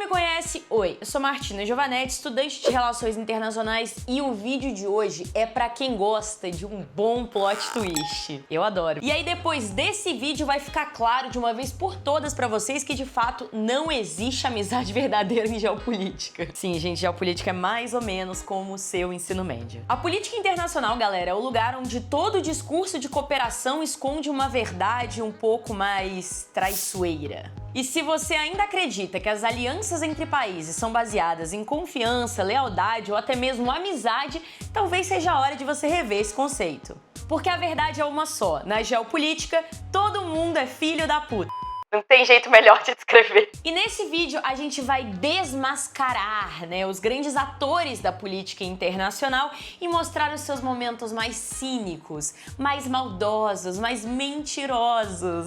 me conhece, oi, eu sou Martina Giovanetti, estudante de Relações Internacionais, e o vídeo de hoje é pra quem gosta de um bom plot twist. Eu adoro. E aí depois desse vídeo vai ficar claro de uma vez por todas pra vocês que de fato não existe amizade verdadeira em geopolítica. Sim, gente, geopolítica é mais ou menos como o seu ensino médio. A política internacional, galera, é o lugar onde todo discurso de cooperação esconde uma verdade um pouco mais traiçoeira. E se você ainda acredita que as alianças entre países são baseadas em confiança, lealdade ou até mesmo amizade, talvez seja a hora de você rever esse conceito. Porque a verdade é uma só: na geopolítica, todo mundo é filho da puta. Não tem jeito melhor de descrever. E nesse vídeo a gente vai desmascarar, os grandes atores da política internacional e mostrar os seus momentos mais cínicos, mais maldosos, mais mentirosos.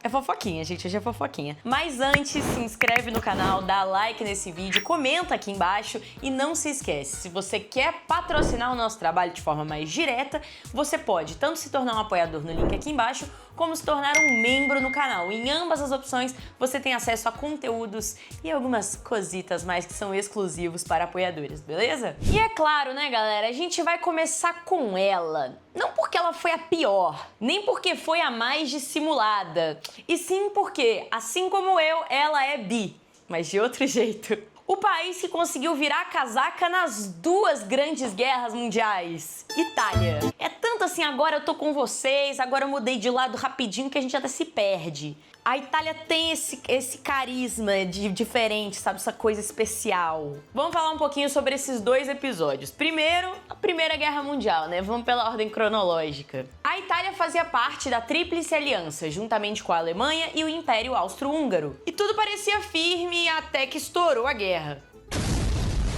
É fofoquinha, gente, hoje é fofoquinha. Mas antes, se inscreve no canal, dá like nesse vídeo, comenta aqui embaixo e não se esquece, se você quer patrocinar o nosso trabalho de forma mais direta, você pode tanto se tornar um apoiador no link aqui embaixo, como se tornar um membro no canal. Em ambas as opções você tem acesso a conteúdos e algumas cositas mais que são exclusivos para apoiadores, beleza? E é claro, galera, a gente vai começar com ela. Não porque ela foi a pior, nem porque foi a mais dissimulada, e sim porque, assim como eu, ela é bi, mas de outro jeito. O país que conseguiu virar a casaca nas duas grandes guerras mundiais. Itália. É tanto assim, agora eu tô com vocês, agora eu mudei de lado rapidinho que a gente até se perde. A Itália tem esse carisma diferente, sabe? Essa coisa especial. Vamos falar um pouquinho sobre esses dois episódios. Primeiro, a Primeira Guerra Mundial, Vamos pela ordem cronológica. A Itália fazia parte da Tríplice Aliança, juntamente com a Alemanha e o Império Austro-Húngaro. E tudo parecia firme até que estourou a guerra.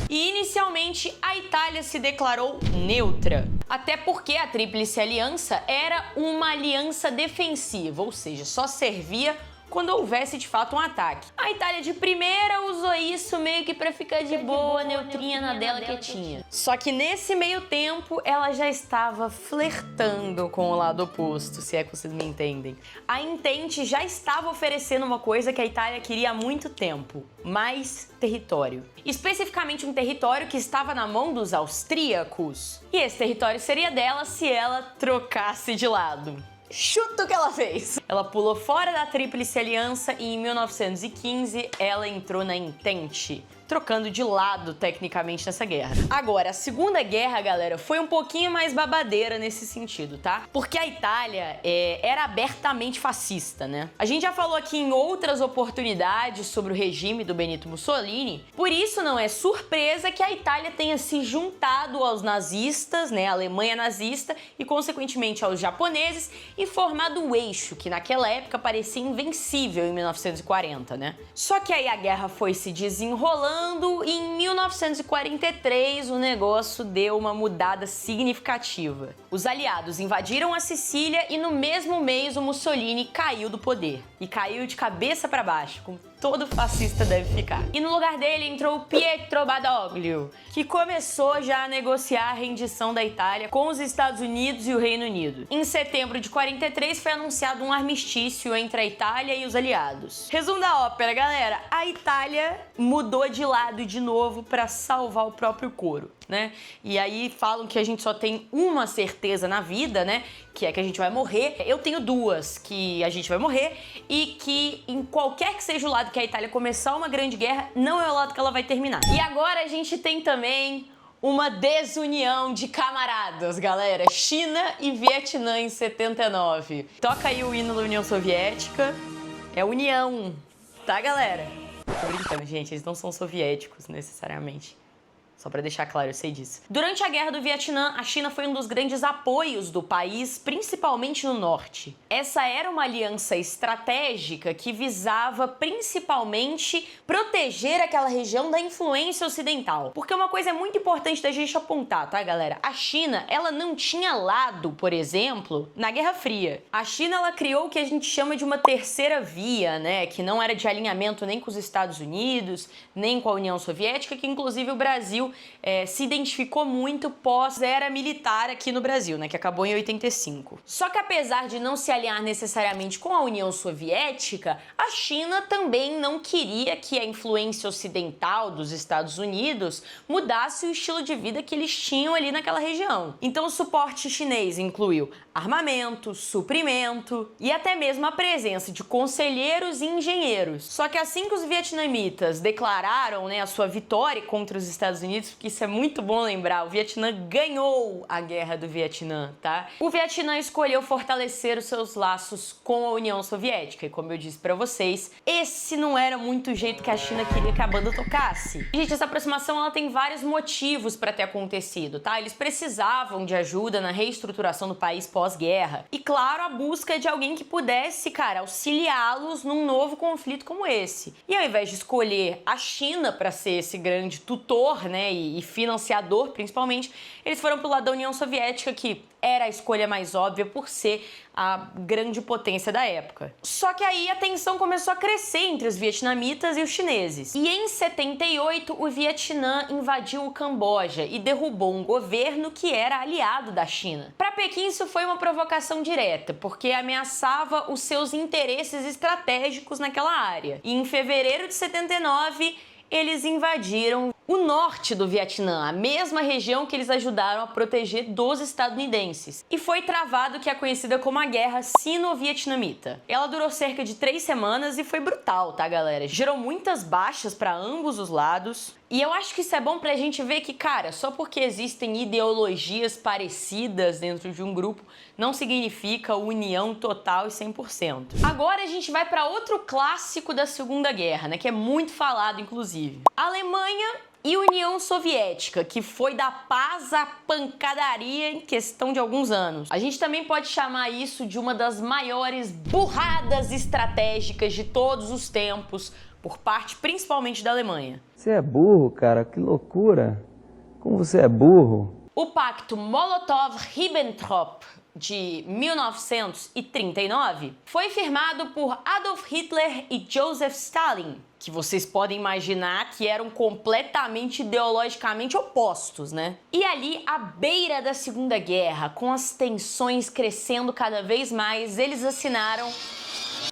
E inicialmente a Itália se declarou neutra, até porque a Tríplice Aliança era uma aliança defensiva, ou seja, só servia quando houvesse de fato um ataque. A Itália de primeira usou isso meio que pra ficar de boa, neutrinha na dela quietinha. Só que nesse meio tempo ela já estava flertando com o lado oposto, se é que vocês me entendem. A Entente já estava oferecendo uma coisa que a Itália queria há muito tempo: mais território. Especificamente um território que estava na mão dos austríacos. E esse território seria dela se ela trocasse de lado. Chuta o que ela fez! Ela pulou fora da Tríplice Aliança e em 1915 ela entrou na Entente, trocando de lado tecnicamente nessa guerra. Agora, a Segunda Guerra, galera, foi um pouquinho mais babadeira nesse sentido, tá? Porque a Itália era abertamente fascista, A gente já falou aqui em outras oportunidades sobre o regime do Benito Mussolini, por isso não é surpresa que a Itália tenha se juntado aos nazistas, a Alemanha nazista, e consequentemente aos japoneses, e formado o eixo, que naquela época parecia invencível em 1940, Só que aí a guerra foi se desenrolando e em 1943 o negócio deu uma mudada significativa. Os aliados invadiram a Sicília e no mesmo mês o Mussolini caiu do poder. E caiu de cabeça para baixo, como todo fascista deve ficar. E no lugar dele entrou Pietro Badoglio, que começou já a negociar a rendição da Itália com os Estados Unidos e o Reino Unido. Em setembro de 43 foi anunciado um armistício entre a Itália e os aliados. Resumo da ópera, galera: a Itália mudou de lado de novo para salvar o próprio couro, E aí falam que a gente só tem uma certeza na vida, que é que a gente vai morrer. Eu tenho duas, que a gente vai morrer e que em qualquer que seja o lado que a Itália começar uma grande guerra, não é o lado que ela vai terminar. E agora a gente tem também uma desunião de camaradas, galera. China e Vietnã em 79. Toca aí o hino da União Soviética. É união, tá, galera? Tô brincando, gente, eles não são soviéticos necessariamente. Só pra deixar claro, eu sei disso. Durante a Guerra do Vietnã, a China foi um dos grandes apoios do país, principalmente no norte. Essa era uma aliança estratégica que visava principalmente proteger aquela região da influência ocidental. Porque uma coisa é muito importante da gente apontar, tá, galera? A China, ela não tinha lado, por exemplo, na Guerra Fria. A China, ela criou o que a gente chama de uma terceira via, que não era de alinhamento nem com os Estados Unidos, nem com a União Soviética, que inclusive o Brasil Brasil se identificou muito pós-era militar aqui no Brasil, né, que acabou em 85. Só que apesar de não se alinhar necessariamente com a União Soviética, a China também não queria que a influência ocidental dos Estados Unidos mudasse o estilo de vida que eles tinham ali naquela região. Então o suporte chinês incluiu armamento, suprimento e até mesmo a presença de conselheiros e engenheiros. Só que assim que os vietnamitas declararam, né, a sua vitória contra os Estados Unidos, porque isso é muito bom lembrar, o Vietnã ganhou a Guerra do Vietnã, tá? O Vietnã escolheu fortalecer os seus laços com a União Soviética e, como eu disse pra vocês, esse não era muito o jeito que a China queria que a banda tocasse. Gente, essa aproximação ela tem vários motivos pra ter acontecido, tá? Eles precisavam de ajuda na reestruturação do país pós-guerra e, claro, a busca de alguém que pudesse, cara, auxiliá-los num novo conflito como esse. E ao invés de escolher a China para ser esse grande tutor, né, e financiador principalmente, eles foram pro lado da União Soviética, que era a escolha mais óbvia por ser a grande potência da época. Só que aí a tensão começou a crescer entre os vietnamitas e os chineses. E em 78, o Vietnã invadiu o Camboja e derrubou um governo que era aliado da China. Para Pequim, isso foi uma provocação direta, porque ameaçava os seus interesses estratégicos naquela área. E em fevereiro de 79, eles invadiram o norte do Vietnã, a mesma região que eles ajudaram a proteger dos estadunidenses. E foi travado o que é conhecida como a Guerra Sino-Vietnamita. Ela durou cerca de 3 semanas e foi brutal, tá, galera? Gerou muitas baixas para ambos os lados. E eu acho que isso é bom pra gente ver que, cara, só porque existem ideologias parecidas dentro de um grupo, não significa união total e 100%. Agora a gente vai para outro clássico da Segunda Guerra, né, que é muito falado, inclusive. A Alemanha e União Soviética, que foi da paz à pancadaria em questão de alguns anos. A gente também pode chamar isso de uma das maiores burradas estratégicas de todos os tempos, por parte principalmente da Alemanha. Você é burro, cara, que loucura. Como você é burro. O Pacto Molotov-Ribbentrop de 1939 foi firmado por Adolf Hitler e Joseph Stalin, que vocês podem imaginar que eram completamente ideologicamente opostos, né? E ali, à beira da Segunda Guerra, com as tensões crescendo cada vez mais, eles assinaram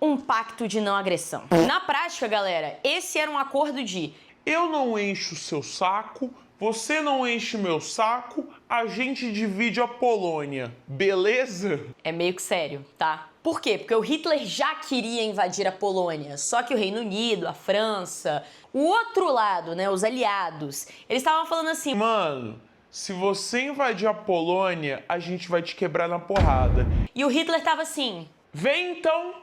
um pacto de não agressão. Na prática, galera, esse era um acordo de: eu não encho o seu saco, você não enche o meu saco, a gente divide a Polônia, beleza? É meio que sério, tá? Por quê? Porque o Hitler já queria invadir a Polônia, só que o Reino Unido, a França, o outro lado, né, os aliados, eles estavam falando assim: mano, se você invadir a Polônia, a gente vai te quebrar na porrada. E o Hitler tava assim: vem então.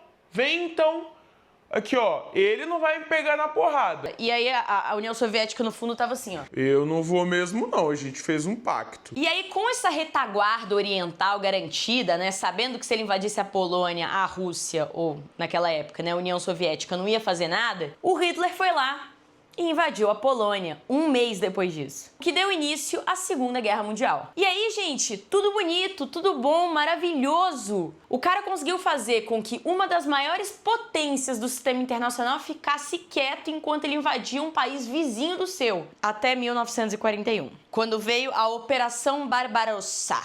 Aqui, ó, ele não vai me pegar na porrada. E aí a União Soviética, no fundo, tava assim, ó: eu não vou mesmo não, a gente fez um pacto. E aí, com essa retaguarda oriental garantida, né, sabendo que se ele invadisse a Polônia, a Rússia, ou naquela época, né, a União Soviética não ia fazer nada, o Hitler foi lá e invadiu a Polônia um mês depois disso, que deu início à Segunda Guerra Mundial. E aí, gente, tudo bonito, tudo bom, maravilhoso. O cara conseguiu fazer com que uma das maiores potências do sistema internacional ficasse quieto enquanto ele invadia um país vizinho do seu, até 1941, quando veio a Operação Barbarossa.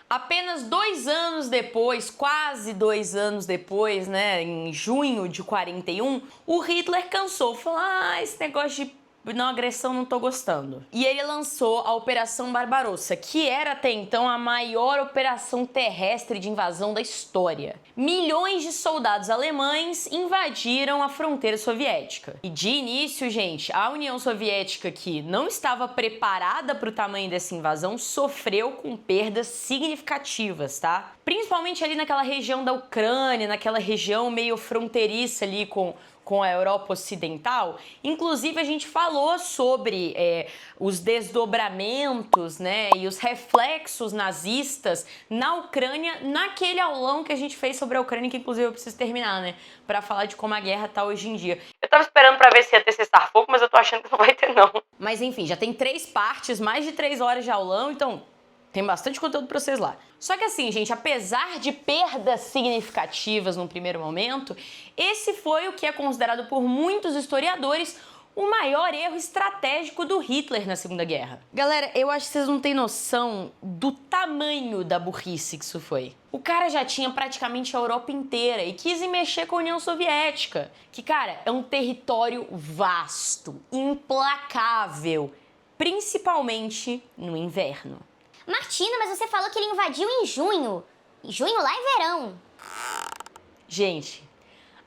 Apenas 2 anos depois, quase 2 anos depois, né, em junho de 41, o Hitler cansou, falou: esse negócio de não agressão não tô gostando. E ele lançou a Operação Barbarossa, que era até então a maior operação terrestre de invasão da história. Milhões de soldados alemães invadiram a fronteira soviética. E de início, gente, a União Soviética, que não estava preparada para o tamanho dessa invasão, sofreu com perdas significativas, tá? Principalmente ali naquela região da Ucrânia, naquela região meio fronteiriça ali com a Europa Ocidental. Inclusive, a gente falou sobre os desdobramentos, né, e os reflexos nazistas na Ucrânia, naquele aulão que a gente fez sobre a Ucrânia, que inclusive eu preciso terminar, né, pra falar de como a guerra tá hoje em dia. Eu tava esperando pra ver se ia ter cessar-fogo, mas eu tô achando que não vai ter, não. Mas enfim, já tem 3 partes, mais de 3 horas de aulão, então tem bastante conteúdo pra vocês lá. Só que assim, gente, apesar de perdas significativas num primeiro momento, esse foi o que é considerado por muitos historiadores o maior erro estratégico do Hitler na Segunda Guerra. Galera, eu acho que vocês não têm noção do tamanho da burrice que isso foi. O cara já tinha praticamente a Europa inteira e quis mexer com a União Soviética, que, cara, é um território vasto, implacável, principalmente no inverno. Martina, mas você falou que ele invadiu em junho. Junho lá é verão. Gente,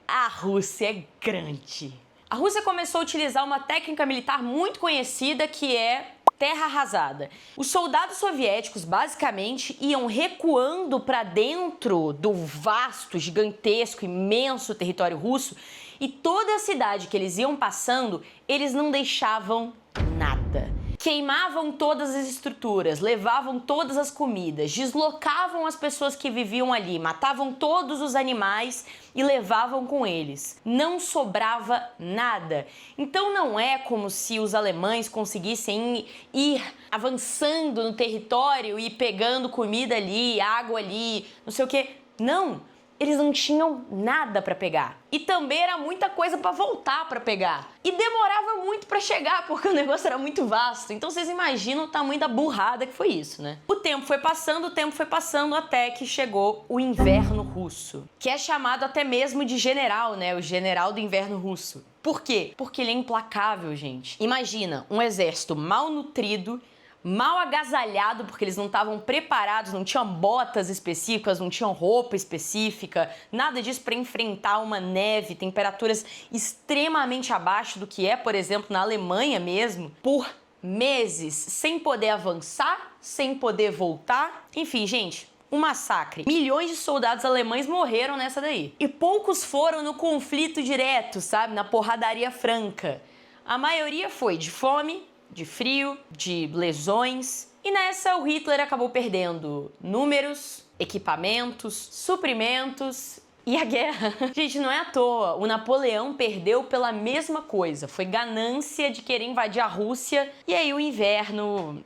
a Rússia é grande. A Rússia começou a utilizar uma técnica militar muito conhecida que é terra arrasada. Os soldados soviéticos basicamente iam recuando para dentro do vasto, gigantesco, imenso território russo e toda a cidade que eles iam passando, eles não deixavam nada. Queimavam todas as estruturas, levavam todas as comidas, deslocavam as pessoas que viviam ali, matavam todos os animais e levavam com eles. Não sobrava nada. Então não é como se os alemães conseguissem ir avançando no território e pegando comida ali, água ali, não sei o quê. Não! Eles não tinham nada para pegar. E também era muita coisa para voltar para pegar. E demorava muito para chegar, porque o negócio era muito vasto. Então vocês imaginam o tamanho da burrada que foi isso, né? O tempo foi passando até que chegou o inverno russo, que é chamado até mesmo de general, né? O general do inverno russo. Por quê? Porque ele é implacável, gente. Imagina um exército mal nutrido, mal agasalhado, porque eles não estavam preparados, não tinham botas específicas, não tinham roupa específica, nada disso para enfrentar uma neve, temperaturas extremamente abaixo do que é, por exemplo, na Alemanha mesmo, por meses, sem poder avançar, sem poder voltar. Enfim, gente, um massacre. Milhões de soldados alemães morreram nessa daí. E poucos foram no conflito direto, sabe? Na porradaria franca. A maioria foi de fome, de frio, de lesões. E nessa o Hitler acabou perdendo números, equipamentos, suprimentos e a guerra. Gente, não é à toa. O Napoleão perdeu pela mesma coisa. Foi ganância de querer invadir a Rússia. E aí o inverno...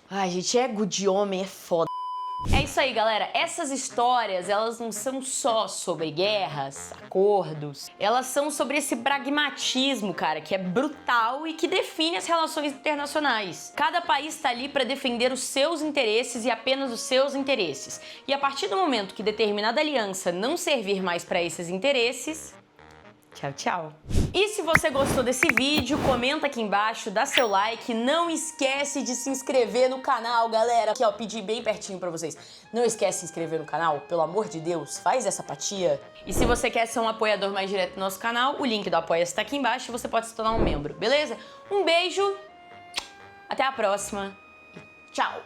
Ai, gente, ego de homem é foda. É isso aí, galera. Essas histórias, elas não são só sobre guerras, acordos. Elas são sobre esse pragmatismo, cara, que é brutal e que define as relações internacionais. Cada país tá ali para defender os seus interesses e apenas os seus interesses. E a partir do momento que determinada aliança não servir mais para esses interesses... Tchau, tchau. E se você gostou desse vídeo, comenta aqui embaixo, dá seu like, não esquece de se inscrever no canal, galera. Aqui, ó, pedi bem pertinho pra vocês. Não esquece de se inscrever no canal, pelo amor de Deus, faz essa apatia. E se você quer ser um apoiador mais direto do nosso canal, o link do Apoia-se tá aqui embaixo e você pode se tornar um membro, beleza? Um beijo, até a próxima e tchau!